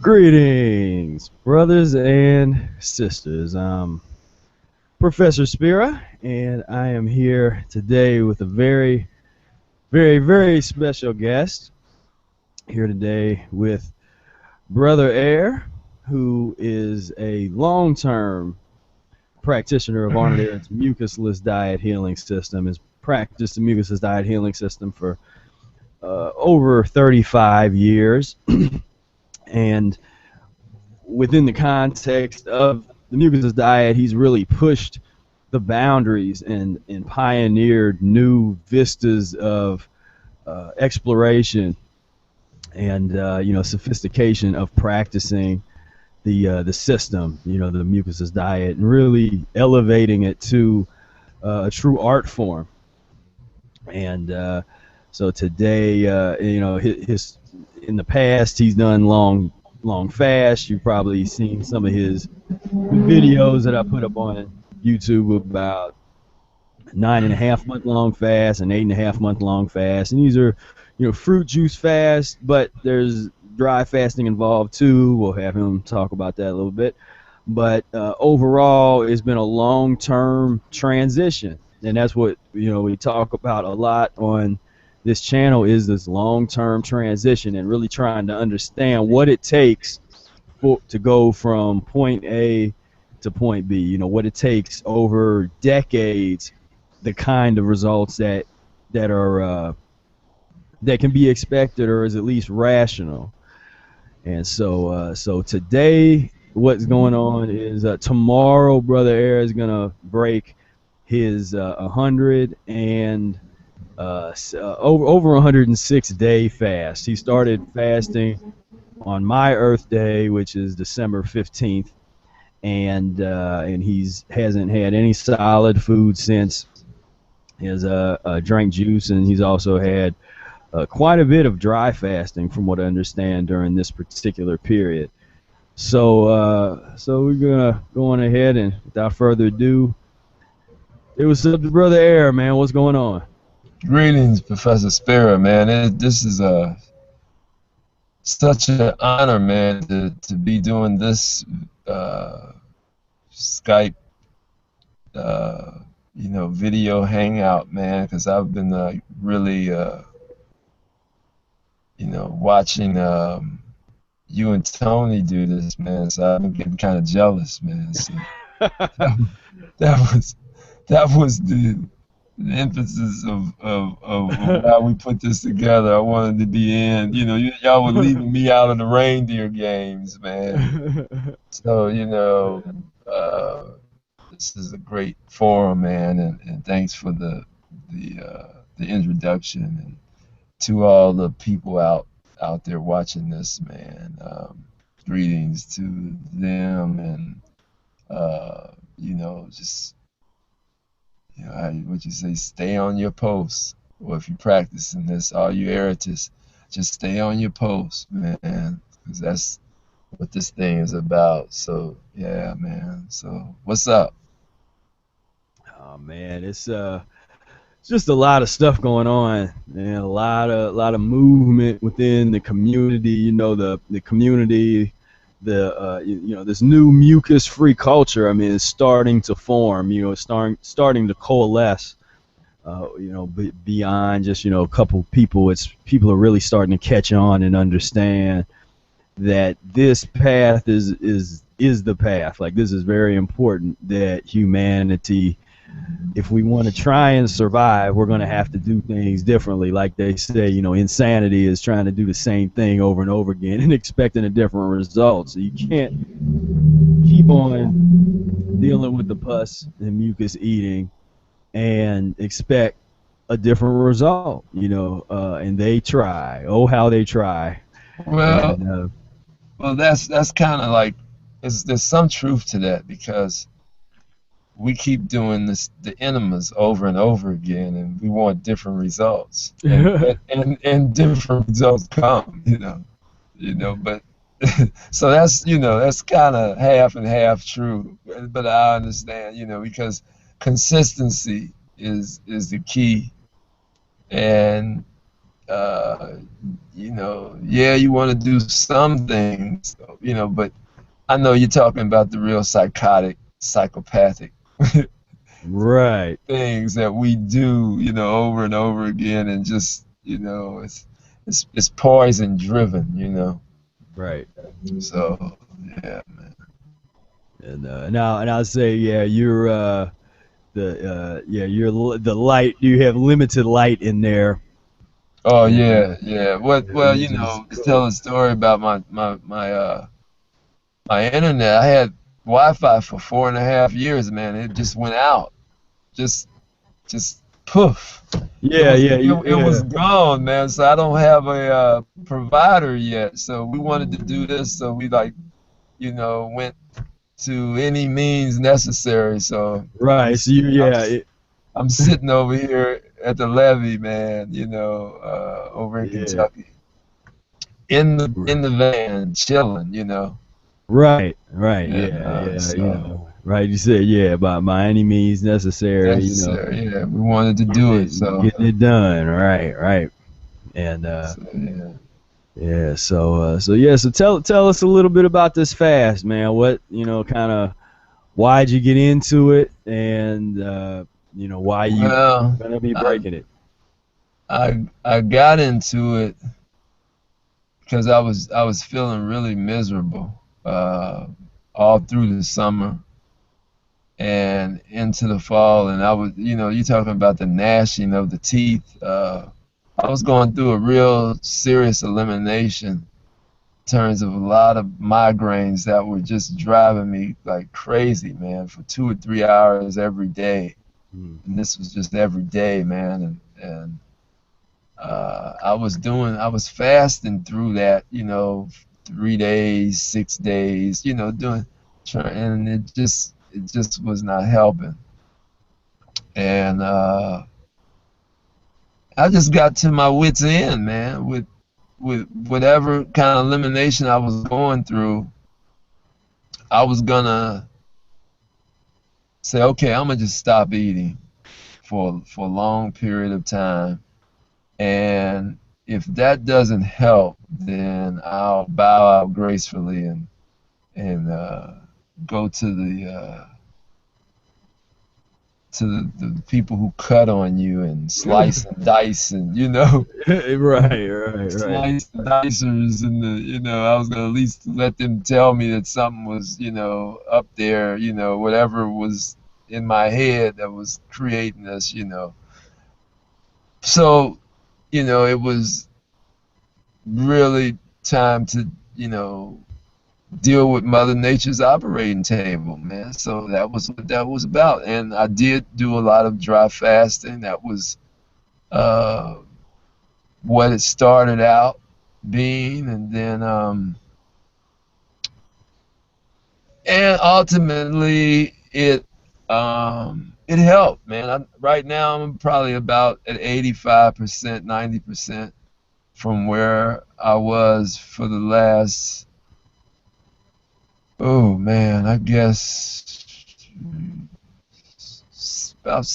Greetings, brothers and sisters. I'm Professor Spira, and I am here today with a very special guest. Here today with Brother Air, who is a long-term practitioner of Arnold Air's Mucusless Diet Healing System. Has practiced the Mucusless Diet Healing System for over 35 years, and within the context of the Mucusless diet, he's really pushed the boundaries and pioneered new vistas of exploration and sophistication of practicing the system, the Mucusless diet, and really elevating it to a true art form. And so today, his in the past he's done long fast. You've probably seen some of his videos that I put up on YouTube about 9.5 month long fast and 8.5 month long fast, and these are fruit juice fast, but there's dry fasting involved too. We'll have him talk about that a little bit, but overall it's been a long-term transition, and that's what we talk about a lot on this channel, is this long-term transition and really trying to understand what it takes to go from point A to point B. What it takes over decades, the kind of results that are that can be expected or is at least rational. And so today, what's going on is tomorrow, Brother Air is gonna break his 100 and over 106-day fast. He started fasting on my Earth Day, which is December 15th, and he's hasn't had any solid food since. He has drank juice, and he's also had quite a bit of dry fasting, from what I understand, during this particular period. So we're gonna go on ahead, and without further ado, it was up to Brother Air, man. What's going on? Greetings, Professor Spira, man. This is such an honor, man, to be doing this Skype, video hangout, man, because I've been really, watching you and Tony do this, man. So I've been getting kind of jealous, man. So that was the emphasis of why we put this together. I wanted to be in. Y'all were leaving me out of the reindeer games, man. So this is a great forum, man, and thanks for the introduction, and to all the people out there watching this, man. Greetings to them, and just. What you say, stay on your post. Or if you're practicing this, all you erratists, just stay on your post, man, because that's what this thing is about. So, yeah, man. So, what's up? Oh man, it's just a lot of stuff going on, and a lot of movement within the community. The community, this new mucus-free culture. I mean, it's starting to form. It's starting to coalesce. Beyond just a couple people, people are really starting to catch on and understand that this path is the path. Like, this is very important, that humanity, if we want to try and survive, we're going to have to do things differently. Like they say, insanity is trying to do the same thing over and over again and expecting a different result. So you can't keep on dealing with the pus and mucus eating and expect a different result, and they try. Oh, how they try. Well, And, that's kind of like, there's some truth to that, because we keep doing the enemas over and over again, and we want different results, and different results come, But so that's kind of half and half true. But I understand, because consistency is the key, and uh, you know, yeah, you want to do some things, you know, but I know you're talking about the real psychotic, psychopathic Right. things that we do, you know, over and over again, and just, you know, it's poison driven, you know. Right. So yeah, man. And I'll say, yeah, you're the light. You have limited light in there, Oh and yeah, yeah. What? Well, you which is know, to cool. tell a story about my internet, I had Wi-Fi for 4.5 years, man. It just went out. Just just poof. It Yeah, was yeah, it was gone, man. So I don't have a provider yet. So we wanted to do this, so we like, you know, went to any means necessary. So I'm right. So you, I'm yeah, I'm sitting over here at the levee, man. You know, over in yeah, Kentucky, in the van, chilling. You know, right, right, and yeah, yeah. so Right. You said, yeah, by any means necessary. necessary. Yeah, we wanted to do it. So Getting it done. Right, right. And yeah. yeah, so yeah, so tell us a little bit about this fast, man. What kind of why'd you get into it, and why you Well, gonna be I breaking it? I got into it because I was feeling really miserable all through the summer and into the fall, and I was, you know, you talking about the gnashing of the teeth. I was going through a real serious elimination in terms of a lot of migraines that were just driving me like crazy, man, for 2 or 3 hours every day. Hmm. And this was just every day, man, and I was fasting through that, you know, 3 days, 6 days, you know, and it just was not helping. And I just got to my wits' end, man, with whatever kind of elimination I was going through. I was gonna say, okay, I'm gonna just stop eating for a long period of time, and if that doesn't help, then I'll bow out gracefully and go to the people who cut on you and slice and dice, and you know, Right, right, right. slice and dicers, and the, you know, I was gonna at least let them tell me that something was, you know, up there, you know, whatever was in my head that was creating this, you know. So, you know, it was really time to, you know, deal with Mother Nature's operating table, man. So that was what that was about. And I did do a lot of dry fasting. That was uh, what it started out being, and then and ultimately it helped, man. Right now I'm probably about at 85%, 90% from where I was for the last, oh man, I guess about,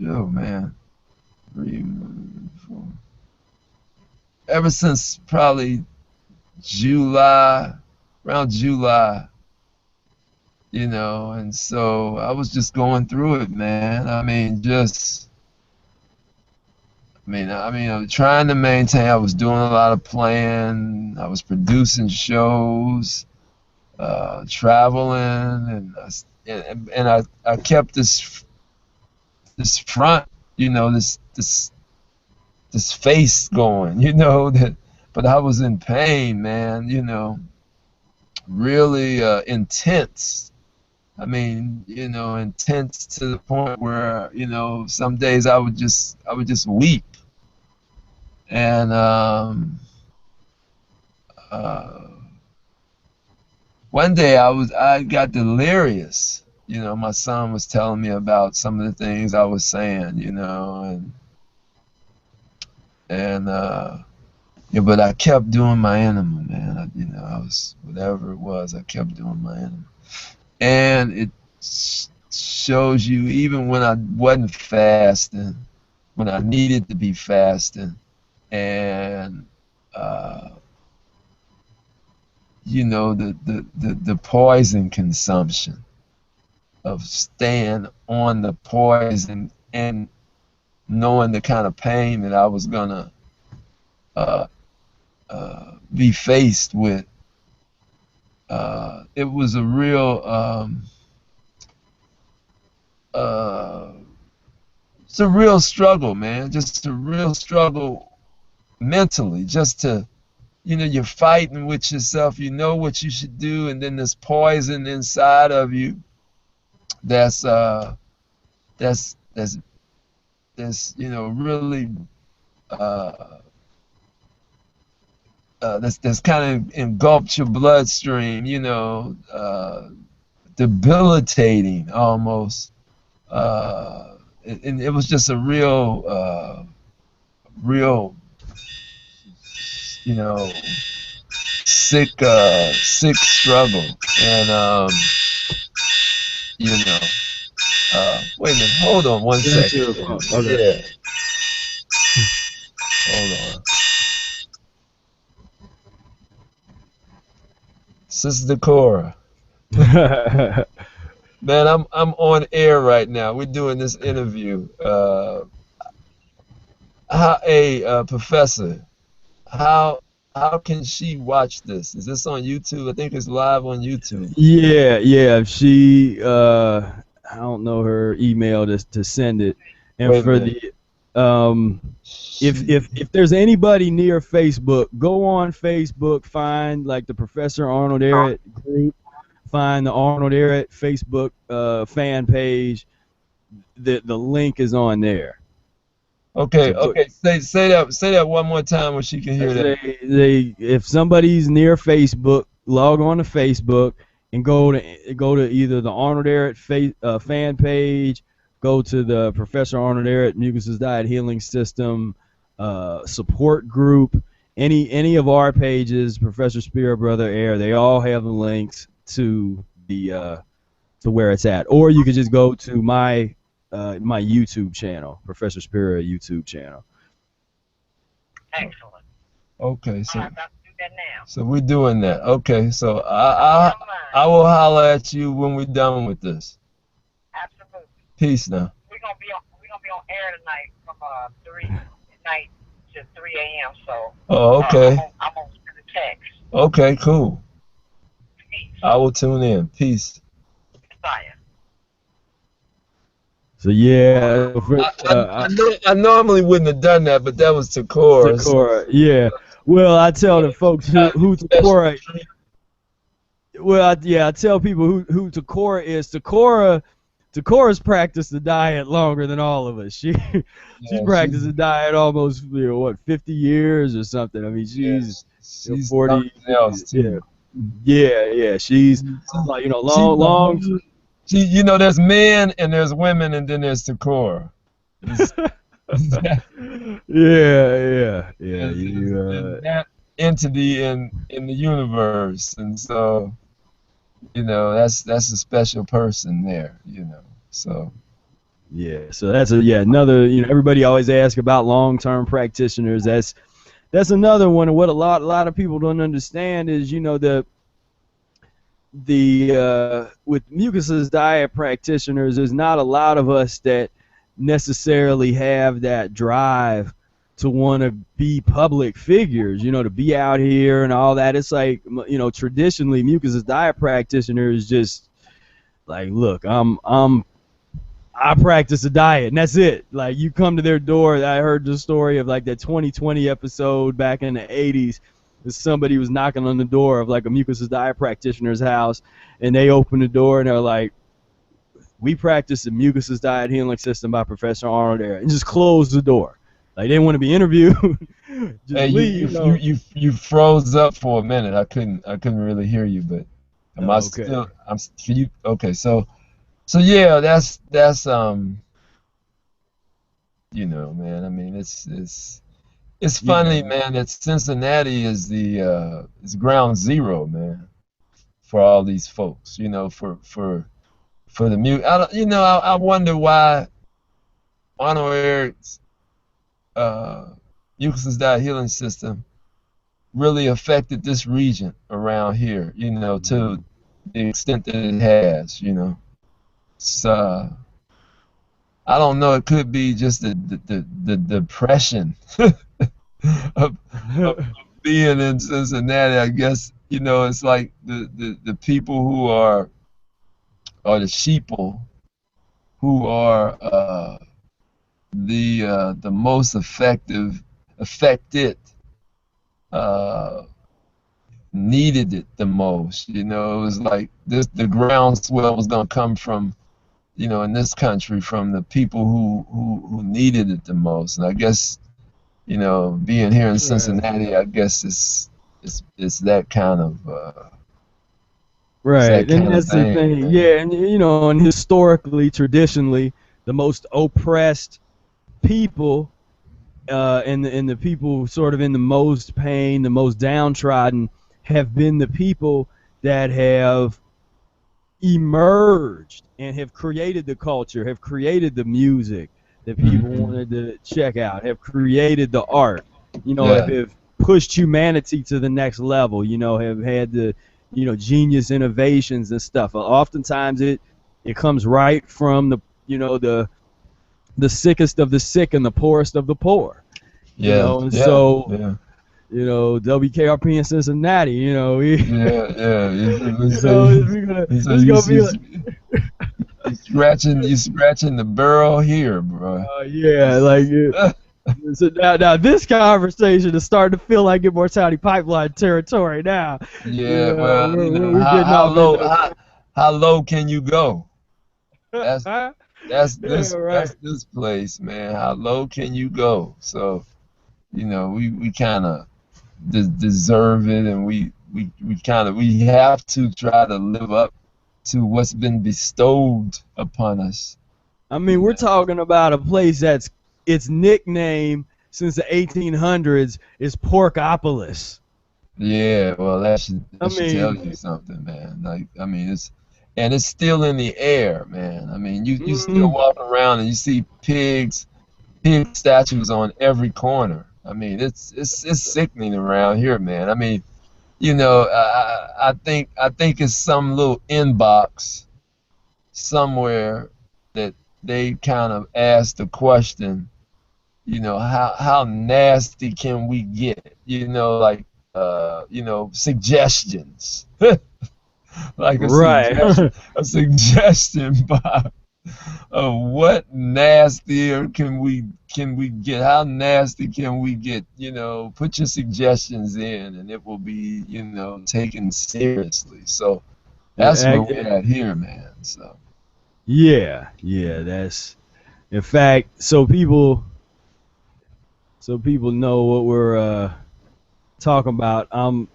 oh man, 3, 4, ever since probably July, around July, you know. And so I was just going through it, man. I mean, I was trying to maintain. I was doing a lot of playing. I was producing shows, traveling, and I kept this front, you know, this face going, you know, that, but I was in pain, man, you know, really intense. I mean, you know, intense to the point where, you know, some days I would just weep. And uh, one day I got delirious. You know, my son was telling me about some of the things I was saying, you know, and yeah, but I kept doing my enema, man. You know, I was, whatever it was, I kept doing my enema, and it shows you, even when I wasn't fasting, when I needed to be fasting, and you know, the poison consumption of staying on the poison and knowing the kind of pain that I was gonna uh, be faced with. It was a real it's a real struggle, man. Just a real struggle mentally, just to, you know, you're fighting with yourself, you know what you should do, and then this poison inside of you that's that's that's you know, really that's kind of engulfed your bloodstream, you know, debilitating almost. And it was just a real, you know, sick struggle. And you know, wait a minute, hold on one second. Okay. Yeah, hold on. Sister Cora. Man, I'm on air right now. We're doing this interview. Professor, how can she watch this? Is this on YouTube? I think it's live on YouTube. Yeah. She I don't know her email to send it. And Wait a for minute. if there's anybody near Facebook, go on Facebook, find like the Professor Arnold Ehret group, find the Arnold Ehret Facebook fan page. The link is on there. Okay, So go, okay. Say that one more time where she can hear that. if somebody's near Facebook, log on to Facebook and go to either the Arnold Ehret fan page, go to the Professor Arnold Ehret Mucusless Diet Healing System support group. Any of our pages, Professor Spira, Brother Air, they all have the links to the to where it's at. Or you could just go to my YouTube channel, Professor Spira YouTube channel. Excellent. Okay, so I'm about to do that now. so we're doing that. Okay, so I will holler at you when we're done with this. Absolutely. Peace now. We're gonna be on air tonight from 3 midnight to 3 a.m. So Oh, okay. I'm gonna send a text. Okay, cool. Peace. I will tune in. Peace. Messiah. So yeah, I normally wouldn't have done that, but that was Takora. Takora, yeah. Well, I tell the folks who Takora. Well, I tell people who Takora is. Takora's practiced the diet longer than all of us. She's practiced the diet almost 50 years or something. I mean, she's 40. Yeah. She's like long. You know, there's men and there's women and then there's Takora. Yeah. That entity in the universe, and so, you know, that's a special person there, you know. So yeah, so that's another, everybody always asks about long-term practitioners. That's another one. And what a lot of people don't understand is, with Mucusless diet practitioners, there's not a lot of us that necessarily have that drive to want to be public figures, to be out here and all that. It's like, traditionally Mucusless diet practitioners just like, look, I practice a diet and that's it. Like, you come to their door. I heard the story of like that 2020 episode back in the 80s. Somebody was knocking on the door of like a Mucusless diet practitioner's house, and they opened the door and they're like, we practice the Mucusless Diet Healing System by Professor Arnold Ehret, and just close the door. Like, they didn't want to be interviewed. Just hey, leave. You froze up for a minute. I couldn't really hear you, but okay. So yeah, that's man, I mean, it's funny, man, that Cincinnati is the is ground zero, man, for all these folks, for the mute. I wonder why Arnold Ehret's Mucusless Diet Healing System really affected this region around here, you know, to the extent that it has, you know. It's, I don't know, it could be just the depression of, of being in Cincinnati. I guess, you know, it's like the people who are the sheeple who are the most affected, uh, needed it the most. You know, it was like the groundswell was gonna come from, you know, in this country, from the people who needed it the most. And I guess, you know, being here in Cincinnati, I guess it's that kind of it's that Right, and kind of that's the thing, thing. man. Yeah, and you know, and historically, traditionally, the most oppressed people, and the people sort of in the most pain, the most downtrodden, have been the people that have emerged and have created the culture, have created the music that people Hmm. wanted to check out, have created the art, you know, Yeah, have pushed humanity to the next level, you know, have had the, you know, genius innovations and stuff. Oftentimes it comes right from the, you know, the sickest of the sick and the poorest of the poor, you yeah, know, and yeah, so, yeah. you know, WKRP in Cincinnati, you know, Yeah, yeah. you know, it's gonna be like, You scratching the burrow here, bro. yeah, like so now this conversation is starting to feel like Immortality Pipeline territory now. You Yeah, know, well, you know, we're getting how off low into how low can you go? That's yeah, right. that's this place, man. How low can you go? So, you know, we kind of deserve it, and we have to try to live up to what's been bestowed upon us. I You mean, we're know? talking about a place that's its nickname since the 1800s is Porkopolis. Yeah, well, I that should tell you mean, something, man. Like, I mean, it's still in the air, man. I mean, you still mm, walk around and you see pig statues on every corner. I mean, it's sickening around here, man. I mean, you know, I think it's some little inbox somewhere that they kind of asked the question, you know, how nasty can we get? You know, like you know, suggestions. Like right. a suggestion box of what nastier can we get? How nasty can we get? You know, put your suggestions in, and it will be, you know, taken seriously. So that's where we're at here, man. So Yeah, yeah, that's in fact, so people know what we're talking about. I'm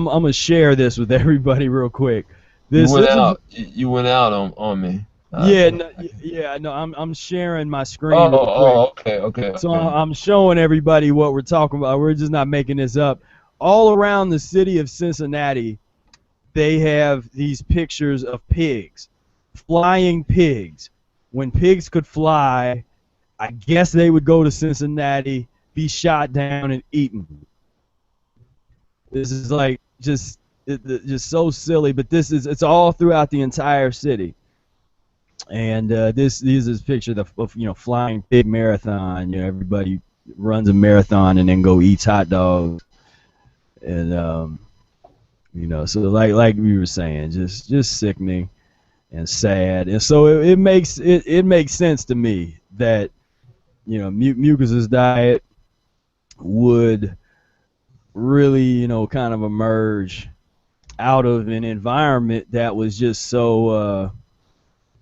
gonna share this with everybody real quick. This is you went out on me. yeah, Okay. no, yeah, no, I'm sharing my screen real quick. Oh, okay, okay, So okay. I'm showing everybody what we're talking about. We're just not making this up. All around the city of Cincinnati, they have these pictures of pigs, flying pigs. When pigs could fly, I guess they would go to Cincinnati, be shot down and eaten. This is like just so silly, but it's all throughout the entire city. And this is a picture of you know, flying pig marathon. You know, everybody runs a marathon and then go eats hot dogs. And you know, so like we were saying, just sickening and sad. And so it makes sense to me that, you know, Mucusless diet would really, you know, kind of emerge out of an environment that was just so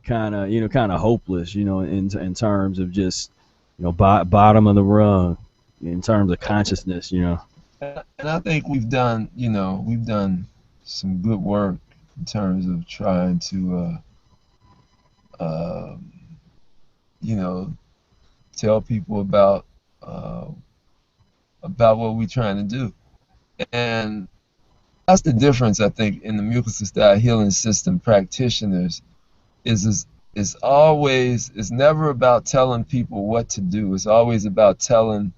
kind of hopeless, you know, in terms of just, you know, bottom of the rung in terms of consciousness, you know. And I think we've done some good work in terms of trying to, uh, you know, tell people uh, about what we're trying to do. And that's the difference, I think, in the Mucusless Diet Healing System practitioners is it's never about telling people what to do. It's always about telling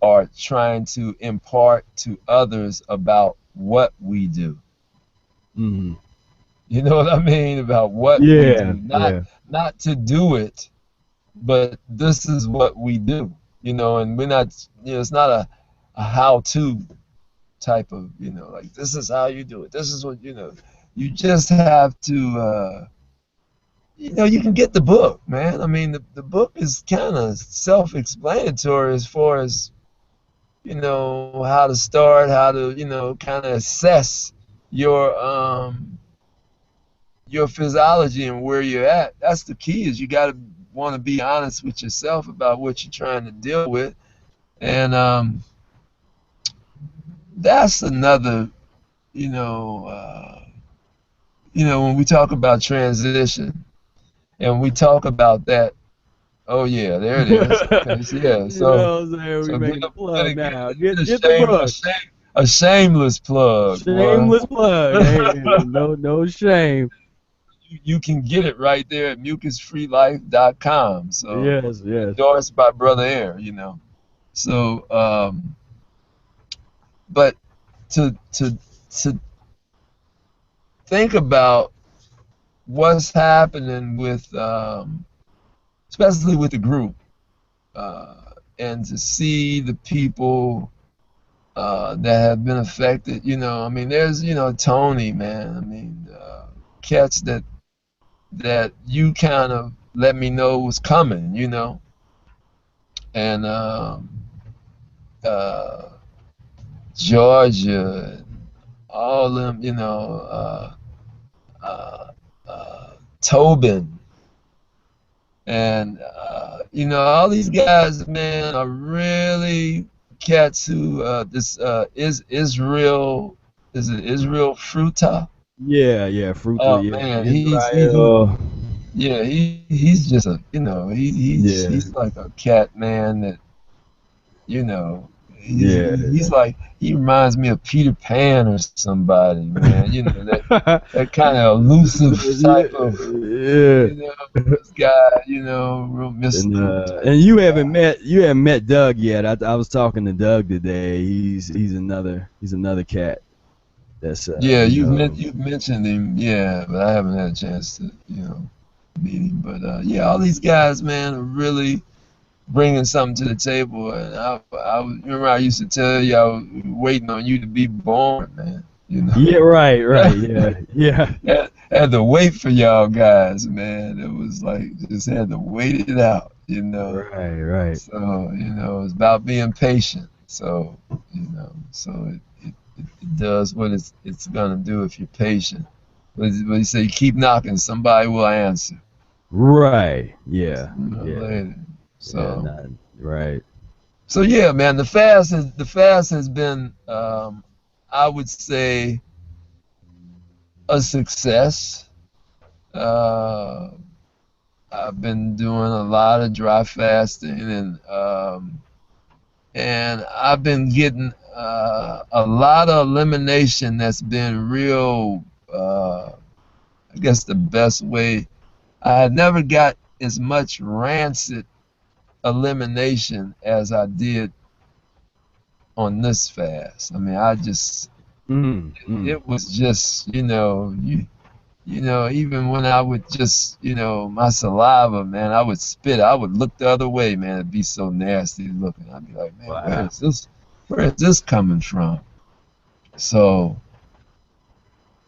or trying to impart to others about what we do. Mm-hmm. You know what I mean? About what we Yeah, do. yeah. Not to do it, but this is what we do. You know, and we're not, you know, it's not a how-to type of, you know, like this is how you do it. This is what, you know, you just have to you know, you can get the book, man. I mean, the book is kind of self-explanatory as far as, you know, how to start, how to, you know, kind of assess your physiology and where you're at. That's the key, is you got to want to be honest with yourself about what you're trying to deal with. And that's another, you know, when we talk about transition and we talk about that, oh yeah, there it is. Okay, so yeah, You know what I'm saying? We making a plug get now. a Get the book. a shameless plug, boy. Shameless plug. Hey, no shame. You can get it right there at mucusfreelife.com. So Yes, yes. endorsed by Brother Air, you know. So, but to think about what's happening with, especially with the group, and to see the people that have been affected. You know, I mean, there's, you know, Tony, man. I mean, cats that you kind of let me know was coming, you know, and uh, Georgia, all them, you know, uh, Tobin, and you know, all these guys, man, are really cats who is Israel. Is it Israel Fruta? Yeah, yeah. Fruitful, Oh yeah. man, Israel. yeah, he's just a, you know, Yeah, he's like a cat, man, that, you know, yeah. he's like, he reminds me of Peter Pan or somebody, man. You know, that kind of elusive type of, Yeah. you know, this guy, you know, real mystical type And you guy. haven't met Doug yet. I was talking to Doug today. He's another cat. That's Yeah, you know. you've mentioned him, yeah, but I haven't had a chance to, you know, meet him. But yeah, all these guys, man, are really bringing something to the table. And remember I used to tell you I was waiting on you to be born, man. You know, Yeah, right. Yeah, yeah. had to wait for y'all guys, man. It was like just had to wait it out, you know. Right. So, you know, it's about being patient. So, you know, so it does what it's gonna do if you're patient. But you say keep knocking, somebody will answer Right. Yeah. sooner or Yeah. later. Yeah. So, Not right. so yeah, man, the fast has been, I would say, a success. Uh, I've been doing a lot of dry fasting, and I've been getting a lot of elimination that's been real. I guess the best way. I had never got as much rancid elimination as I did on this fast. I mean, I just, Mm. it was just, you know, you know, even when I would just, you know, my saliva, man, I would spit, I would look the other way, man. It'd be so nasty looking. I'd be like, man, Wow. where is this coming from? So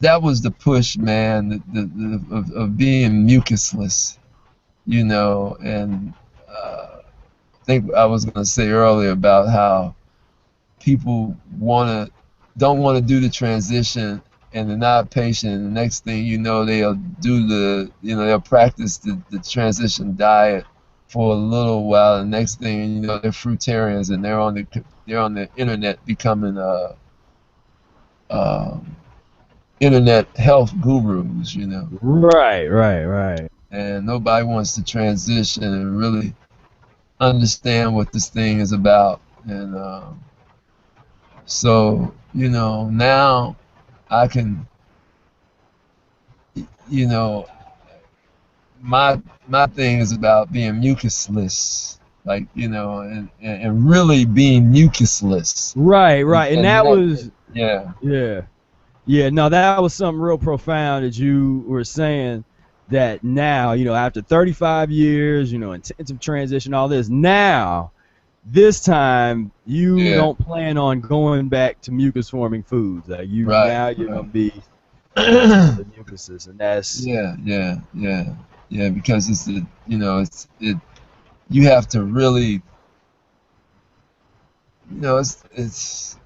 that was the push, man, of being mucusless, you know. And I think I was going to say earlier about how people don't want to do the transition, and they're not patient, and the next thing you know, they'll practice the transition diet for a little while, and the next thing you know, they're fruitarians, and they're on the internet becoming um, internet health gurus, you know. Right. And nobody wants to transition and really understand what this thing is about. And so, you know, now I can, you know, my thing is about being mucusless, like, you know, and really being mucusless. Right, right. And that was, yeah. yeah. Yeah, no, that was something real profound that you were saying, that now, you know, after 35 years, you know, intensive transition, all this, now, this time, you Yeah. don't plan on going back to mucus forming foods. Like Right. now you're Right. gonna be into the mucuses, and that's yeah, because it's the, you know, you have to really, you know, it's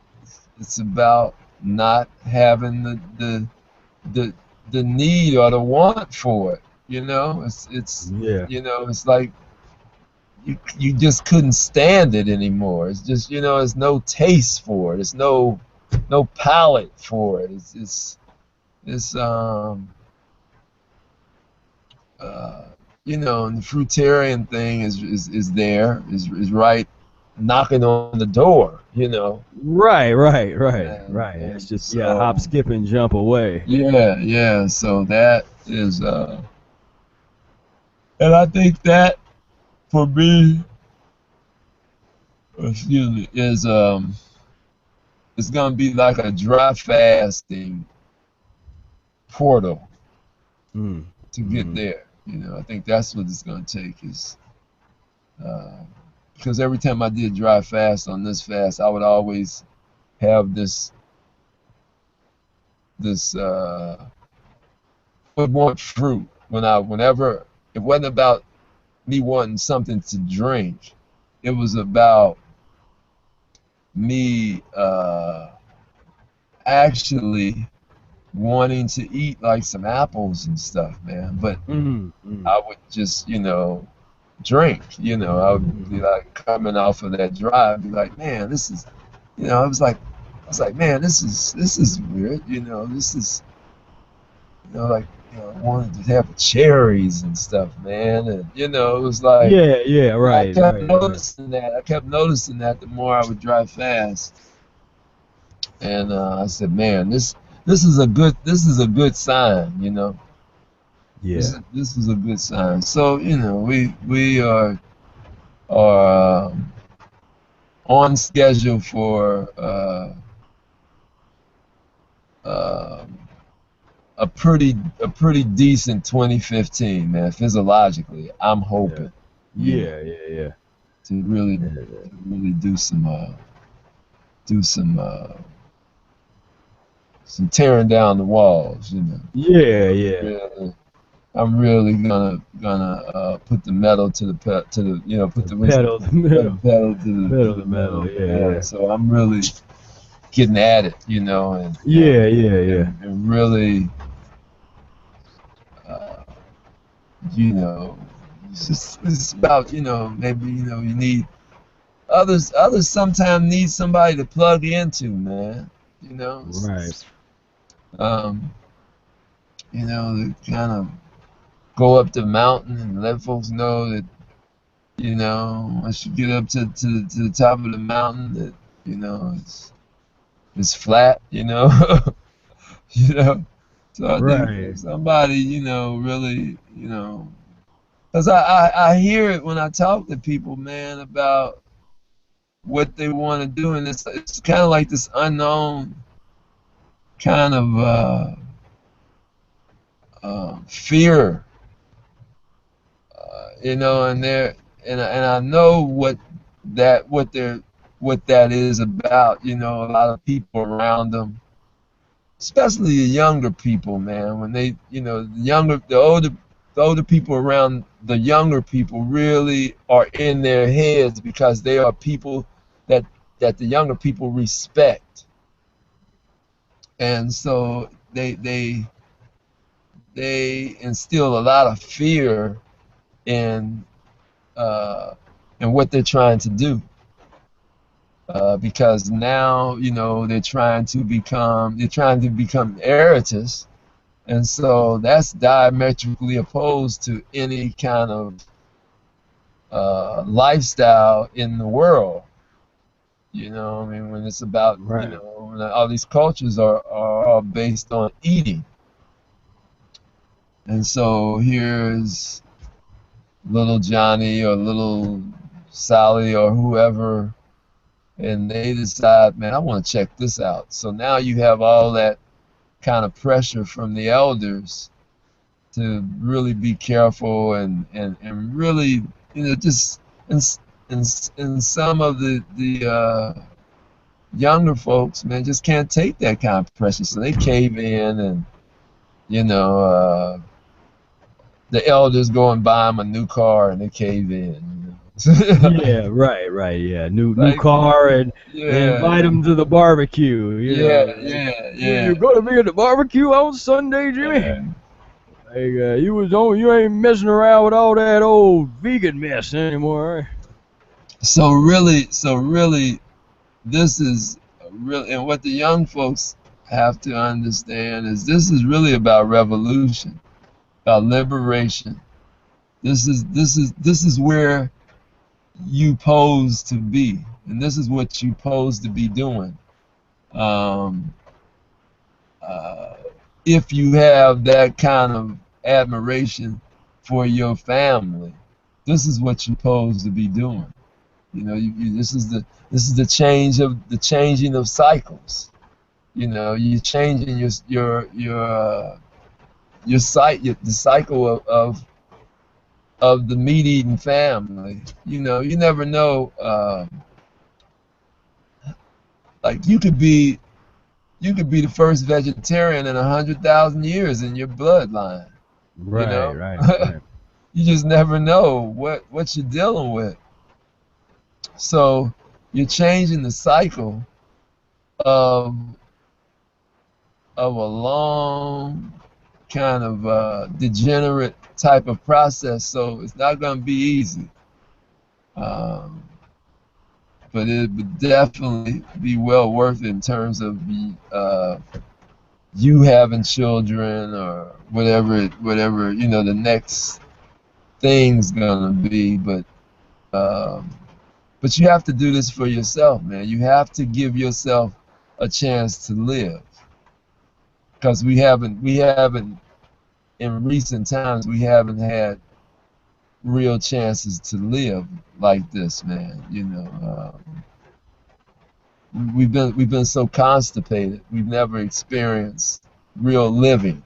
about not having the the need or the want for it. You know, it's yeah, you know, it's like you just couldn't stand it anymore. It's just, you know, there's no taste for it. There's no palate for it. It's uh, you know, and the fruitarian thing is there, is right knocking on the door, you know. right, right, right. And It's just, yeah, hop, so skip, and jump away. yeah, so that is and I think that for me, excuse me, is it's gonna be like a dry fasting portal Mm, to get mm, there. You know, I think that's what it's gonna take, is uh, because every time I did dry fast on this fast, I would always have this would want fruit whenever it wasn't about me wanting something to drink. It was about me actually wanting to eat like some apples and stuff, man. But mm. I would just, you know, drink. You know, I would be like coming off of that drive, be like, man, this is, you know, I was like, man, this is weird. You know, this is, you know, like, you know, I wanted to have cherries and stuff, man, and you know, it was like, Yeah, yeah, I right, kept right, right. noticing that. I kept noticing that the more I would drive fast, and I said, man, this is a good sign, you know. Yeah, This is a good sign. So, you know, we are on schedule for uh, a pretty decent 2015, man. Physiologically, I'm yeah, hoping, you know, yeah, yeah, yeah. to really do some tearing down the walls, you know. Yeah, yeah. Really, I'm really gonna put the metal to the to the, you know, put the Pedal the metal, pedal to pedal the the metal. metal. Yeah, Yeah. yeah, So I'm really getting at it, you know, yeah, yeah, yeah. and really, uh, you know, it's about, you know, maybe, you know, you need others sometimes need somebody to plug into, man. You know, Right. um, you know, to kind of go up the mountain and let folks know that, you know, once you get up to the top of the mountain, that, you know, it's flat, you know. You know. So I think Right. somebody, you know, really, you know, because I hear it when I talk to people, man, about what they want to do, and it's kind of like this unknown kind of fear, you know, and and I know what that is about. You know, a lot of people around them, especially the younger people, man, when they, you know, the older people around the younger people really are in their heads, because they are people that the younger people respect, and so they instill a lot of fear in uh, in what they're trying to do, because now, you know, they're trying to become emeritus. And so that's diametrically opposed to any kind of lifestyle in the world. You know, I mean, when it's about, you Right. know, when all these cultures are all based on eating. And so here's little Johnny or little Sally or whoever, and they decide, man, I want to check this out. So now you have all that kind of pressure from the elders to really be careful and really, just in some of the younger folks, man, just can't take that kind of pressure, so they cave in, and you know, the elders go and buy them a new car, and they cave in. Yeah, right, yeah. New Like, car, and they yeah, invite them to the barbecue. yeah, Like, yeah, you're yeah, gonna be at the barbecue on Sunday, Jimmy. yeah. Like, you ain't messing around with all that old vegan mess anymore. So really, this is really, and what the young folks have to understand is this is really about revolution, about liberation. This is where you pose to be, and this is what you pose to be doing. Um, uh, if you have that kind of admiration for your family, this is what you pose to be doing. This is the changing of cycles. You're changing the cycle of the meat eating family. You never know. Like you could be the first vegetarian in 100,000 years in your bloodline. You Right, know, right, right. you just never know what you're dealing with. So you're changing the cycle of a long kind of degenerate type of process. So it's not going to be easy, um, but it would definitely be well worth it in terms of you having children or whatever the next thing's gonna be. But you have to do this for yourself, man. You have to give yourself a chance to live, because we haven't in recent times, we haven't had real chances to live like this, man. We've been so constipated. We've never experienced real living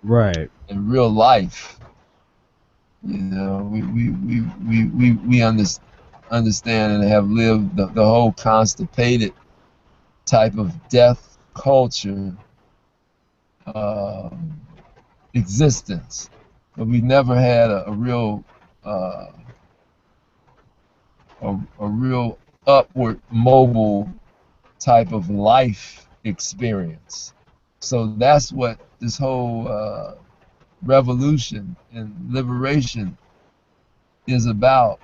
Right. and real life. We understand and have lived the whole constipated type of death culture uh, existence, but we never had a real uh, a real upward mobile type of life experience. So that's what this whole revolution and liberation is about.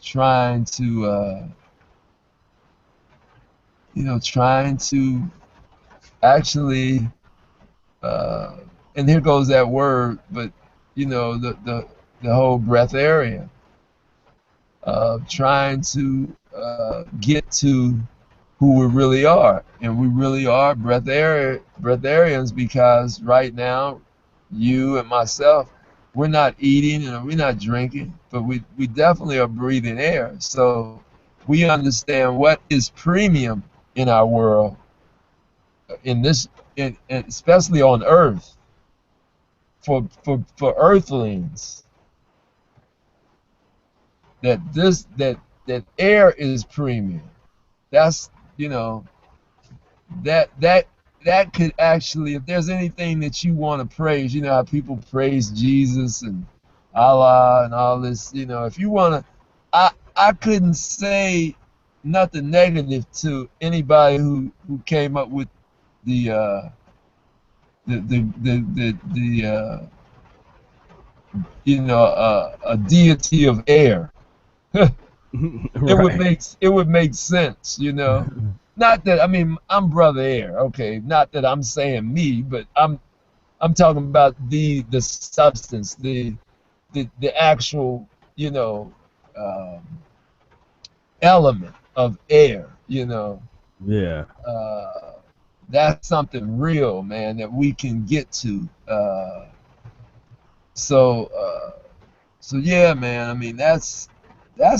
Trying to trying to actually and here goes that word, but the whole breatharian, trying to get to who we really are. And we really are breatharians, because right now, you and myself, we're not eating and we're not drinking, but we definitely are breathing air. So we understand what is premium in our world, in this, especially on Earth, for Earthlings, that air is premium. That's that could actually, if there's anything that you want to praise, how people praise Jesus and Allah and all this, if you want to, I couldn't say nothing negative to anybody who came up with the a deity of air. Right. It would make sense. Not that, I mean, I'm Brother Air, okay. Not that I'm saying me, but I'm talking about the substance, the actual um, element of air. Yeah. Uh, that's something real, man, that we can get to. So yeah, man. I mean, that's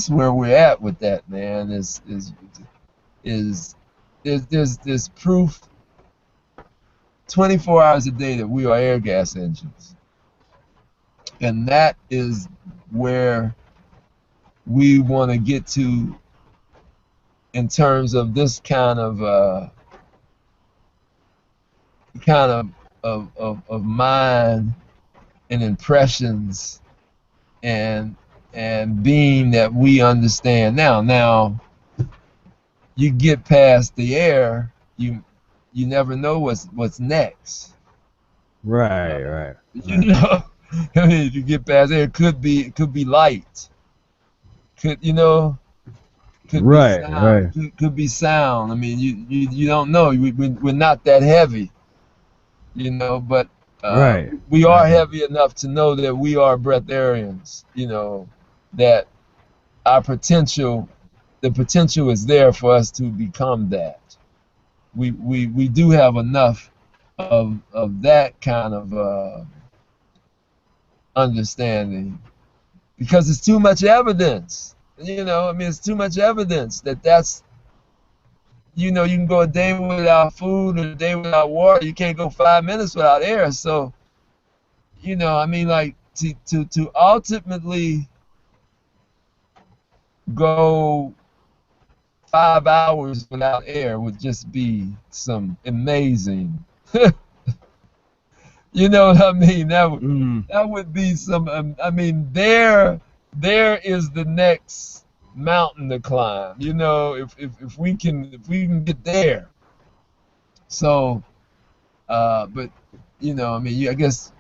where we're at with that, man. Is there's proof 24 hours a day that we are air gas engines, and that is where we want to get to in terms of this kind of mind and impressions and being that we understand now. You get past the air, you never know what's next. Right. You know, I mean, if you get past there, it could be light, could be sound, could be sound. I mean, you don't know. We're not that heavy, but we are heavy enough to know that we are breatharians. That our potential, the potential is there for us to become that. We do have enough of that kind of understanding, because it's too much evidence. I mean, it's too much evidence that's you can go a day without food or a day without water. You can't go 5 minutes without air. So, I mean, like to ultimately go 5 hours without air would just be some amazing. You know what I mean? That would be some. I mean, there is the next mountain to climb. If we can get there. So, but I mean, I guess,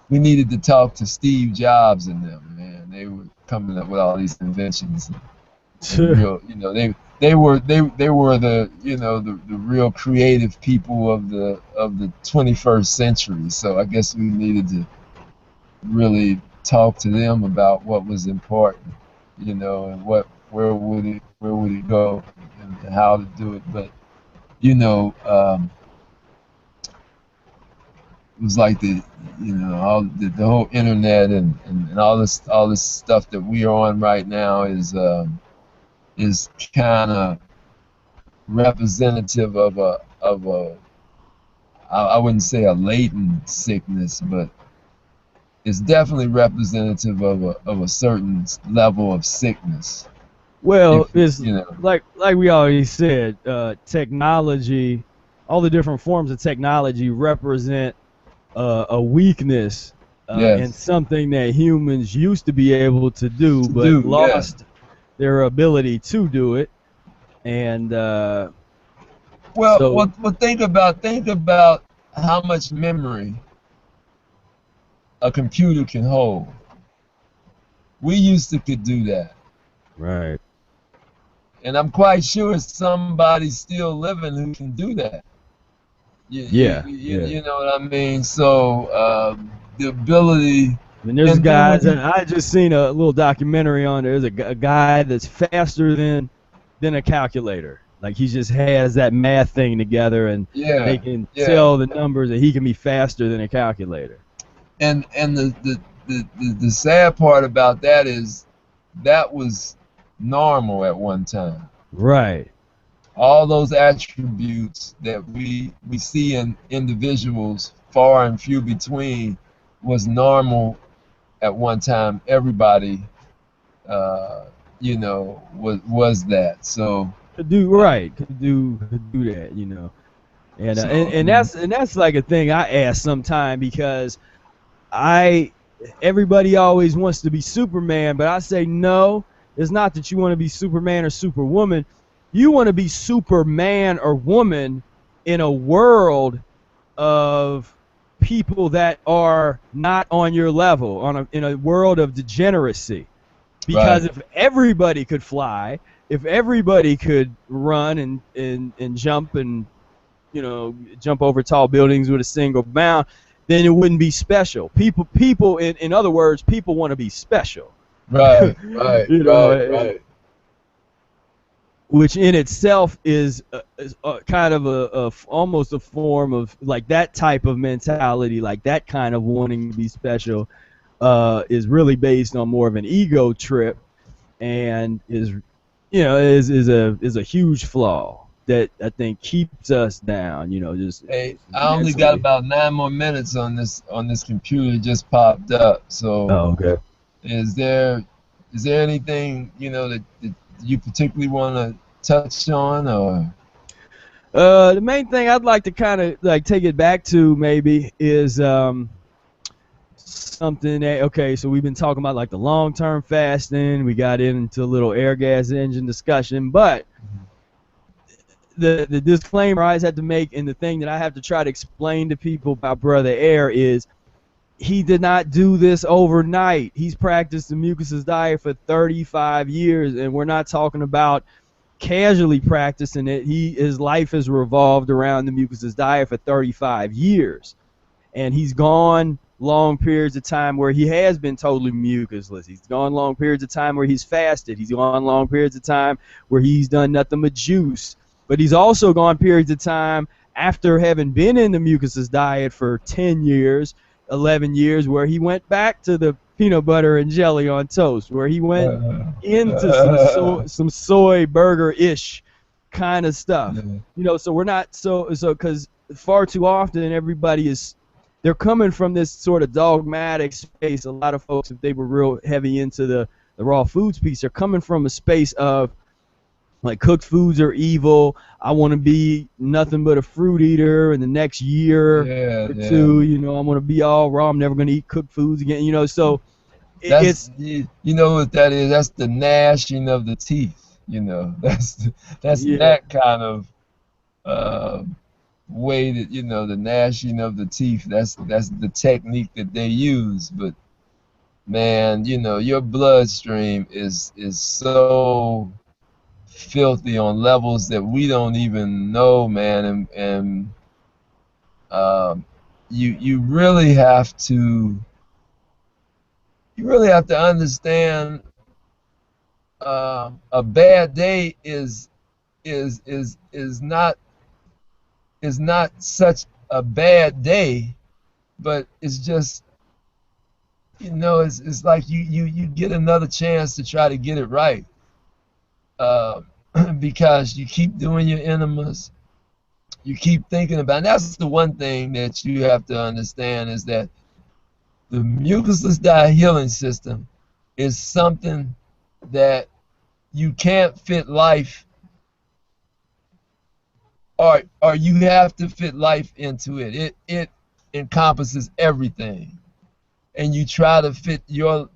we needed to talk to Steve Jobs and them, man. They were coming up with all these inventions. And real, they were the the real creative people of the 21st century. So I guess we needed to really talk to them about what was important, and where would it go and how to do it. But it was like the whole internet and all this stuff that we are on right now is kind of representative of a I wouldn't say a latent sickness, but it's definitely representative of a certain level of sickness. Well, it's like we already said, technology, all the different forms of technology represent a weakness and something that humans used to be able to do, but lost their ability to do it. And think about how much memory a computer can hold. We used to could do that. Right. And I'm quite sure somebody's still living who can do that. You know what I mean? So the ability. And there's guys, and I just seen a little documentary on there's a guy that's faster than a calculator. Like he just has that math thing together, and they can tell the numbers, and he can be faster than a calculator. And the sad part about that is that was normal at one time. Right. All those attributes that we see in individuals, far and few between, was normal at one time. Everybody, was that. So could do that, and that's like a thing I ask sometime, because everybody always wants to be Superman, but I say no. It's not that you want to be Superman or Superwoman. You want to be Superman or woman in a world of people that are not on your level, in a world of degeneracy. Because if everybody could fly, if everybody could run and jump and jump over tall buildings with a single bound, then it wouldn't be special. People in other words, people want to be special. Right. which in itself is kind of almost a form of like that type of mentality, like that kind of wanting to be special, is really based on more of an ego trip, and is a huge flaw that I think keeps us down. Just Hey, I only got mentally. about 9 more minutes on this computer. It just popped up. So Oh, okay. is there anything that you particularly want to touch on, or? The main thing I'd like to kind of like take it back to maybe is something that, okay, so we've been talking about like the long-term fasting. We got into a little air gas engine discussion, but the disclaimer I always have to make, and the thing that I have to try to explain to people about Brother Air is he did not do this overnight. He's practiced the Mucusless diet for 35 years, and we're not talking about casually practicing it. His life has revolved around the Mucusless diet for 35 years, and he's gone long periods of time where he has been totally mucusless. He's gone long periods of time where he's fasted. He's gone long periods of time where he's done nothing but juice. But he's also gone periods of time after having been in the Mucusless diet for 10 years, 11 years, where he went back to the peanut butter and jelly on toast, where he went into some soy burger-ish kind of stuff. So we're not so because far too often they're coming from this sort of dogmatic space. A lot of folks, if they were real heavy into the raw foods piece, they're coming from a space of like cooked foods are evil. I want to be nothing but a fruit eater in the next year or two. I'm going to be all raw. I'm never going to eat cooked foods again. So That's you know what that is. That's the gnashing of the teeth. That's that kind of way that the gnashing of the teeth. That's the technique that they use. But man, your bloodstream is so filthy on levels that we don't even know, man. And you really have to understand a bad day is not such a bad day, but it's just it's like you get another chance to try to get it right, because you keep doing your enemas, you keep thinking about, and that's the one thing that you have to understand, is that the Mucusless Diet Healing System is something that you can't fit life, or you have to fit life into it. It encompasses everything, and you try to fit your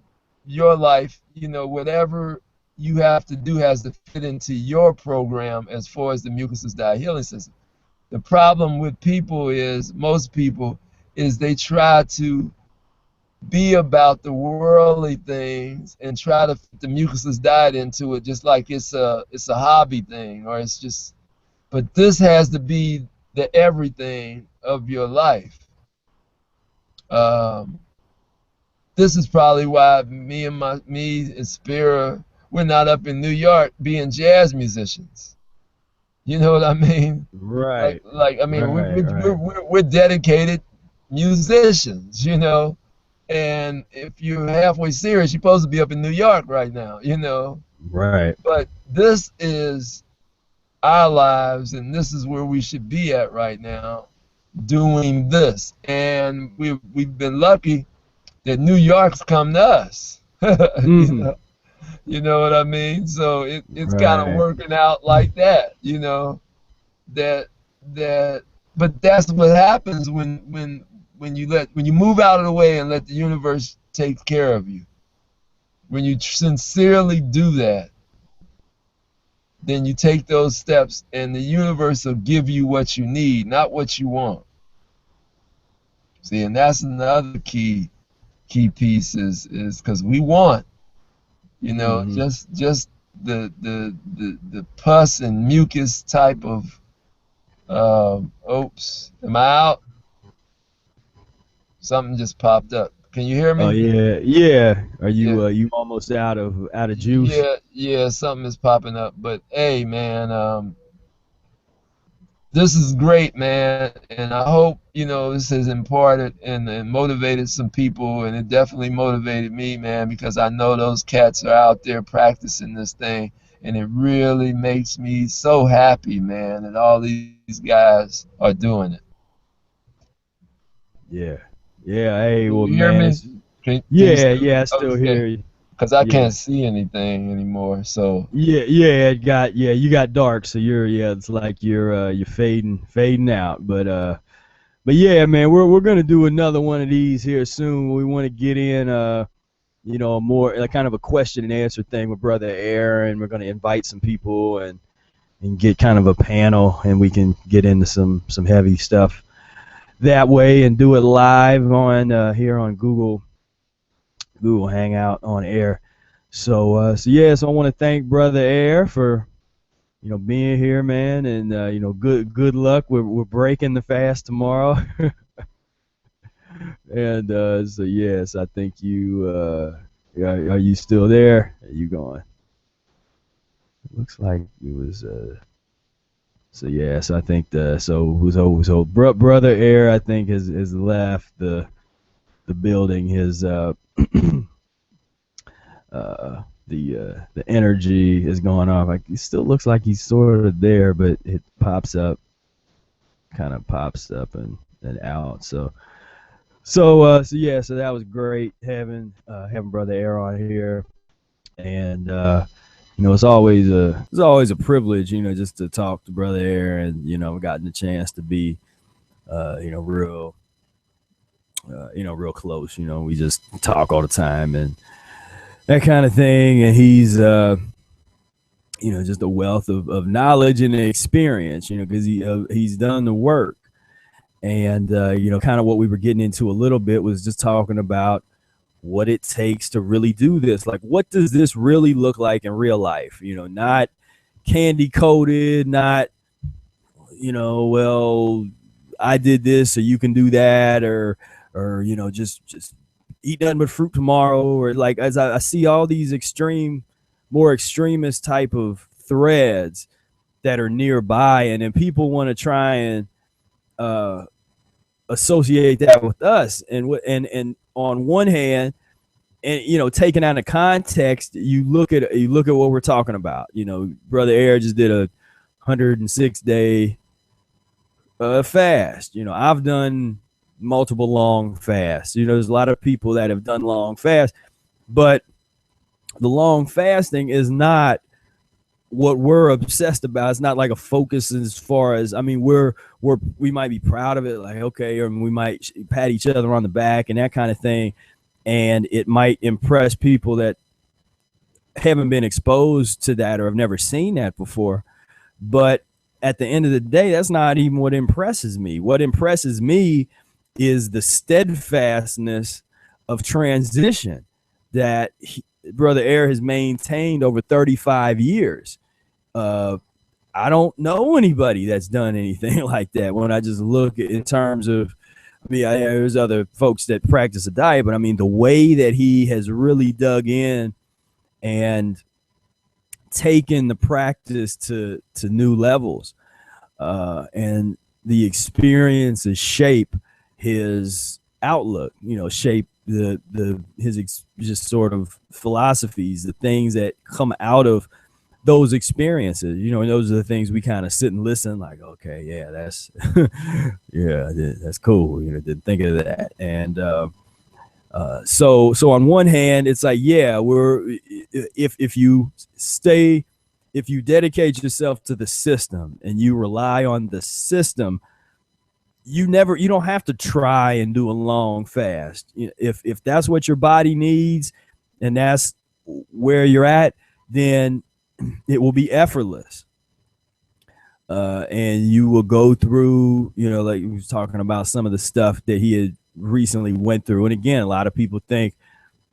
life. Whatever you have to do has to fit into your program as far as the Mucusless Diet Healing System. The problem with most people is they try to be about the worldly things and try to fit the mucusless diet into it, just like it's a hobby thing, or it's just. But this has to be the everything of your life. This is probably why me and Spira, we're not up in New York being jazz musicians. You know what I mean? Right. Like I mean, Right. we're dedicated musicians, and if you're halfway serious, you're supposed to be up in New York right now, Right. But this is our lives, and this is where we should be at right now, doing this. And we've been lucky that New York's come to us. You know what I mean? So it's kind of working out like that, that but that's what happens when you move out of the way and let the universe take care of you. When you sincerely do that, then you take those steps, and the universe will give you what you need, not what you want. See, and that's another key piece is because we want, just the pus and mucus type of. Oops, am I out? Something just popped up. Can you hear Oh me? yeah. Are Yeah. you almost out of juice? Yeah, something is popping up. But hey, man, this is great, man, and I hope this has imparted and motivated some people, and it definitely motivated me, man, because I know those cats are out there practicing this thing, and it really makes me so happy, man, that all these guys are doing it. Yeah. Yeah. Hey, Can well, you hear man, me? it's Can you yeah, still? yeah. I still Okay, hear you. because I Yeah. can't see anything anymore. So Yeah. You got dark, so it's like you're fading out. But yeah, man, we're gonna do another one of these here soon. We want to get in more like kind of a question and answer thing with Brother Aaron. We're gonna invite some people and get kind of a panel, and we can get into some heavy stuff that way and do it live on here on Google Hangout on air. So I want to thank Brother Air for being here, man, and good luck. We're breaking the fast tomorrow, and so yes, I think you yeah, are you still there? Are you going? It looks like it was so I think Brother Air I think has left the building. His the energy is going off. Like it still looks like he's sort of there, but it kind of pops up and out. So that was great having Brother Air on here, and it's always a privilege, just to talk to Brother Air, and gotten the chance to be real real close. We just talk all the time and that kind of thing, and he's just a wealth of knowledge and experience, because he's done the work. And kind of what we were getting into a little bit was just talking about what it takes to really do this. Like, what does this really look like in real life? Not candy coated, not well, I did this so you can do that, or just eat nothing but fruit tomorrow, or like as I see all these more extremist type of threads that are nearby, and then people want to try and uh, associate that with us, and on one hand, and taken out of context, you look at what we're talking about. Brother Air just did a 106-day fast. I've done multiple long fasts. There's a lot of people that have done long fasts, but the long fasting is not what we're obsessed about. It's not like a focus as far as, I mean, we might be proud of it, like, okay, or we might pat each other on the back and that kind of thing, and it might impress people that haven't been exposed to that or have never seen that before. But at the end of the day, that's not even what impresses me. What impresses me is the steadfastness of transition that Brother Air has maintained over 35 years. I don't know anybody that's done anything like that. When I just look at, in terms of, there's other folks that practice a diet, but I mean, the way that he has really dug in and taken the practice to new levels, and the experiences shape his outlook, shape his just sort of philosophies, the things that come out of those experiences, and those are the things we kind of sit and listen, like, okay, yeah, that's yeah, that's cool, didn't think of that. And so on one hand, it's like, yeah, if you dedicate yourself to the system and you rely on the system, you don't have to try and do a long fast. If that's what your body needs and that's where you're at, then it will be effortless. And you will go through, like he was talking about some of the stuff that he had recently went through. And again, a lot of people think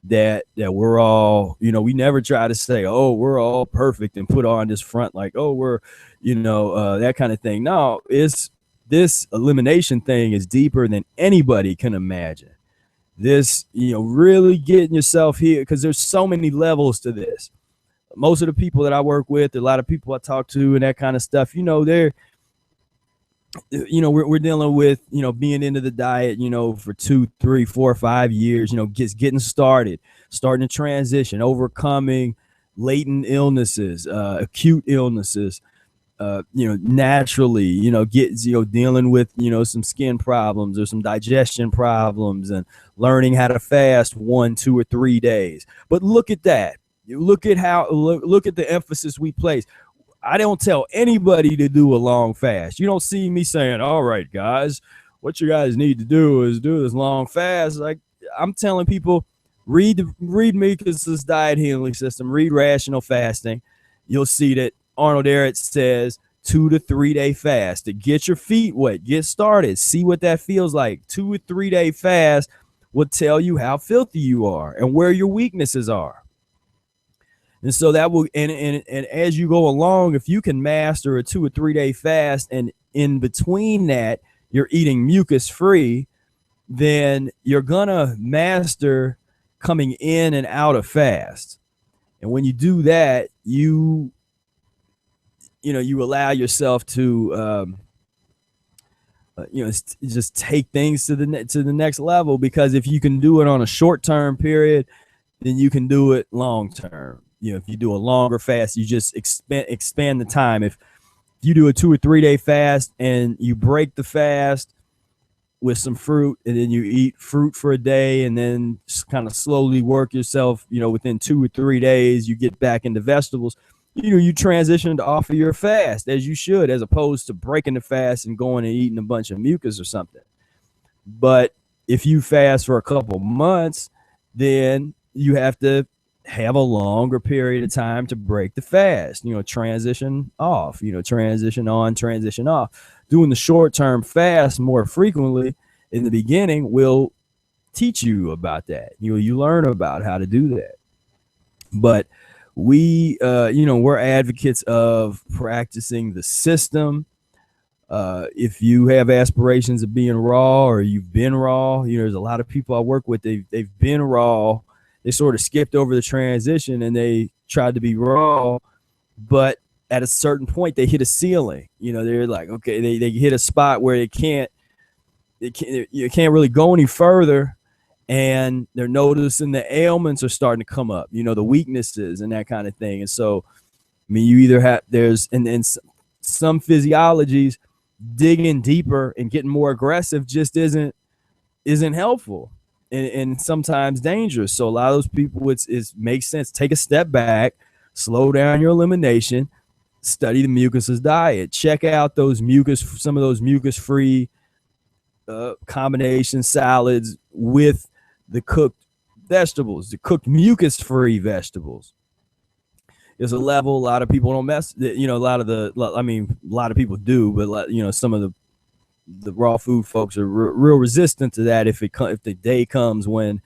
that we're all, we never try to say, oh, we're all perfect and put on this front like, oh, we're, that kind of thing. No, this elimination thing is deeper than anybody can imagine. this, really getting yourself here, because there's so many levels to this. Most of the people that I work with, a lot of people I talk to and that kind of stuff, they're, we're dealing with, being into the diet, for 2, 3, 4, 5 years, getting starting to transition, overcoming latent illnesses, acute illnesses, naturally, dealing with, some skin problems or some digestion problems, and learning how to fast 1, 2, or 3 days. But look at that. You look at look at the emphasis we place. I don't tell anybody to do a long fast. You don't see me saying, all right, guys, what you guys need to do is do this long fast. Like, I'm telling people, read Mucusless Diet Healing System, read Rational Fasting. You'll see that Arnold Ehret says 2 to 3 day fast to get your feet wet, get started, see what that feels like. 2 or 3 day fast will tell you how filthy you are and where your weaknesses are. And so that will, and as you go along, if you can master a 2 or 3 day fast, and in between that, you're eating mucus free, then you're gonna master coming in and out of fast. And when you do that, you allow yourself to, just take things to the next level. Because if you can do it on a short-term period, then you can do it long-term. If you do a longer fast, you just expand the time. If you do a 2 or 3 day fast and you break the fast with some fruit, and then you eat fruit for a day, and then just kind of slowly work yourself, within 2 or 3 days, you get back into vegetables. You transitioned off of your fast, as you should, as opposed to breaking the fast and going and eating a bunch of mucus or something. But if you fast for a couple months, then you have to have a longer period of time to break the fast, transition off, transition on, transition off. Doing the short-term fast more frequently in the beginning will teach you about that. You learn about how to do that. But we're advocates of practicing the system. If you have aspirations of being raw, or you've been raw, there's a lot of people I work with, they've been raw. They sort of skipped over the transition and they tried to be raw, but at a certain point they hit a ceiling. They're like, okay, they hit a spot where you can't really go any further, and they're noticing the ailments are starting to come up, the weaknesses and that kind of thing. And so, you either have, and some physiologies, digging deeper and getting more aggressive just isn't helpful. And sometimes dangerous. So a lot of those people, it makes sense. Take a step back, slow down your elimination, study the Mucusless diet, check out some of those mucus-free combination salads with the cooked vegetables, the cooked mucus-free vegetables. There's a level a lot of people don't mess. A lot of people do, but some of the raw food folks are real resistant to that if the day comes when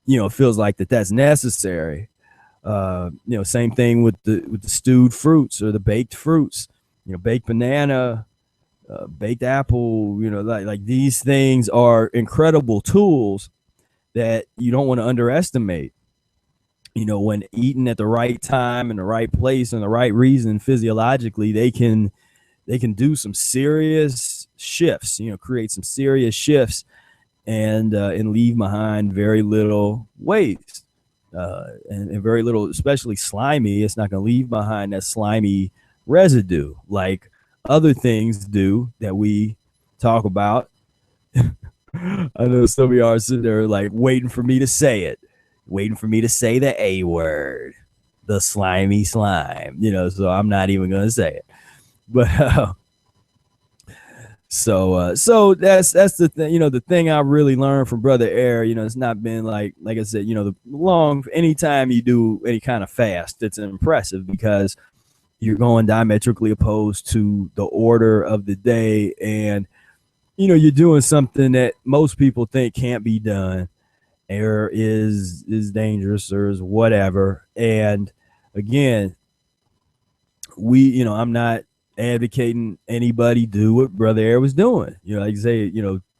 it feels like that's necessary. Same thing with the stewed fruits or the baked fruits, baked banana, baked apple, like these things are incredible tools that you don't want to underestimate. When eaten at the right time, in the right place, and the right reason, physiologically, they can do some serious shifts, create some serious shifts, and leave behind very little waste, and very little, especially slimy. It's not going to leave behind that slimy residue like other things do that we talk about. I know some of y'all are sitting there like waiting for me to say it, waiting for me to say the A word, the slimy slime, so I'm not even going to say it. But so that's the thing. The thing I really learned from Brother Air, it's not been like I said, the long, anytime you do any kind of fast, it's impressive because you're going diametrically opposed to the order of the day, and you're doing something that most people think can't be done, or is dangerous, or is whatever. And again, I'm not advocating anybody do what Brother Air was doing. Like I say,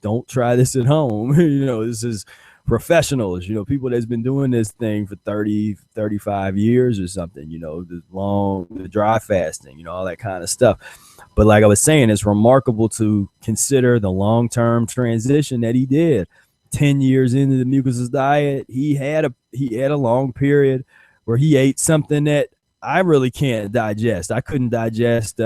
don't try this at home. This is professionals, people that's been doing this thing for 30, 35 years or something, the dry fasting, all that kind of stuff. But like I was saying, it's remarkable to consider the long-term transition that he did. 10 years into the Mucusless diet, he had a long period where he ate something that I really can't digest. I couldn't digest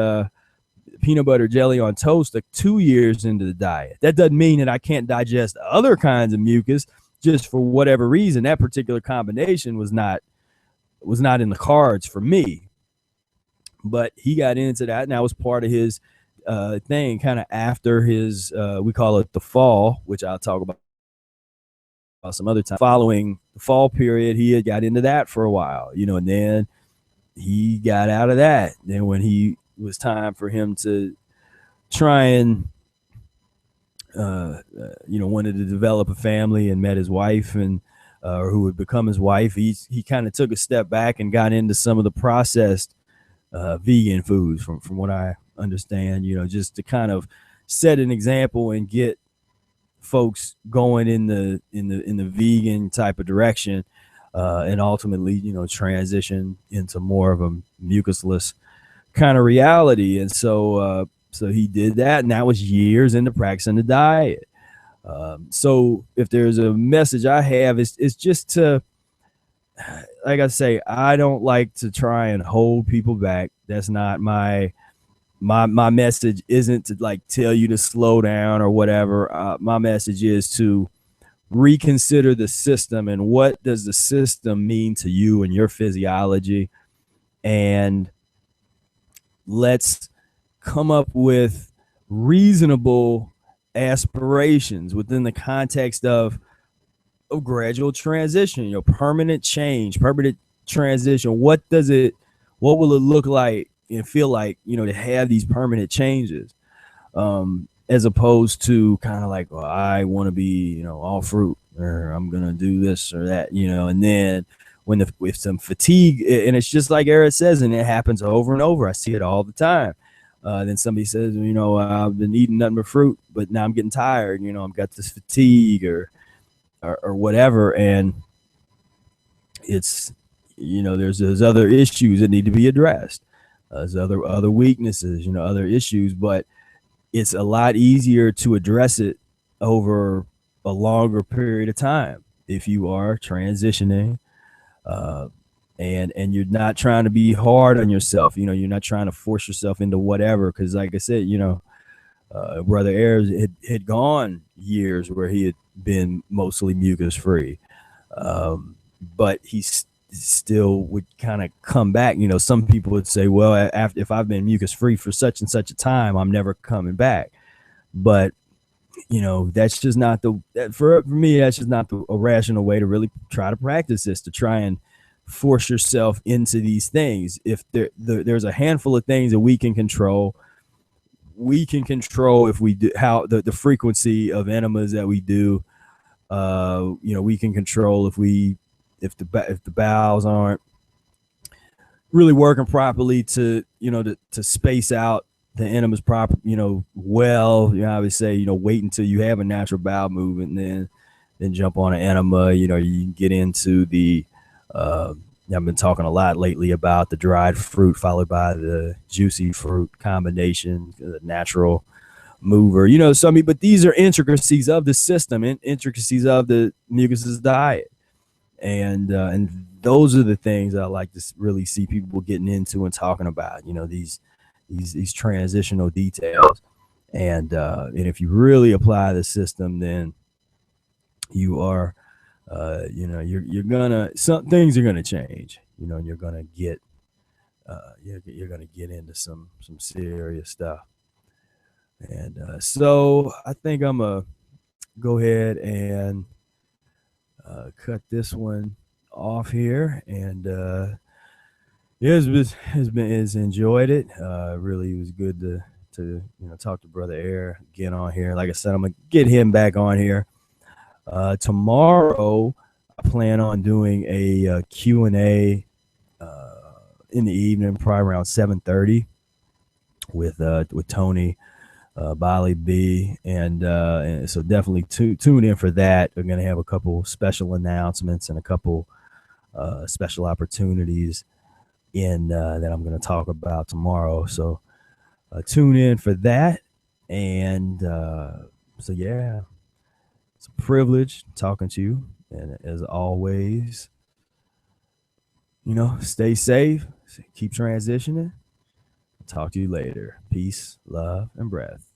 peanut butter jelly on toast like 2 years into the diet. That doesn't mean that I can't digest other kinds of mucus. Just for whatever reason, that particular combination was not in the cards for me. But he got into that, and that was part of his thing, kind of after his, we call it the fall, which I'll talk about some other time. Following the fall period, he had got into that for a while, and then he got out of that. Then when he was time for him to try and wanted to develop a family and met his wife, and who would become his wife, he kind of took a step back and got into some of the processed vegan foods from what I understand, just to kind of set an example and get folks going in the vegan type of direction, and ultimately, transition into more of a mucusless kind of reality. And so he did that, and that was years into practicing the diet. So if there's a message I have, it's just to, like I say, I don't like to try and hold people back. That's not my message. Isn't to like tell you to slow down or whatever. My message is to reconsider the system and what does the system mean to you and your physiology, and let's come up with reasonable aspirations within the context of gradual transition, permanent change, permanent transition. What will it look like and feel like, to have these permanent changes, as opposed to kind of like, well, I want to be, all fruit, or I'm going to do this or that, and then with some fatigue, and it's just like Eric says, and it happens over and over. I see it all the time. Then somebody says, I've been eating nothing but fruit, but now I'm getting tired. I've got this fatigue or whatever, and it's, there's other issues that need to be addressed. There's other weaknesses, other issues, but it's a lot easier to address it over a longer period of time if you are transitioning. And you're not trying to be hard on yourself. You're not trying to force yourself into whatever. Because like I said, Brother Ayers had gone years where he had been mostly mucus free. But he still would kind of come back. Some people would say, well, if I've been mucus free for such and such a time, I'm never coming back. But that's just not for me, that's just not a rational way to really try to practice this, to try and force yourself into these things. If there's a handful of things that we can control if we do how the frequency of enemas that we do. We can control if the bowels aren't really working properly to space out the enemas proper, well, I would say, wait until you have a natural bowel movement, and then jump on an enema. You can get into the, I've been talking a lot lately about the dried fruit followed by the juicy fruit combination, the natural mover, but these are intricacies of the system and intricacies of the Mucusless diet. And those are the things I like to really see people getting into and talking about, these transitional details. And if you really apply the system, then you are, you're gonna, some things are gonna change, and you're gonna get, you're gonna get into some serious stuff. And so I think I'm gonna go ahead and cut this one off here. And has enjoyed it. Really, it was good to talk to Brother Air, get on here. Like I said, I'm gonna get him back on here tomorrow. I plan on doing a Q&A in the evening, probably around 7:30, with Tony Bali B, and so definitely tune in for that. We're going to have a couple special announcements and a couple special opportunities in that I'm going to talk about tomorrow. So tune in for that. And so, yeah, it's a privilege talking to you. And as always, stay safe, keep transitioning. Talk to you later. Peace, love, and breath.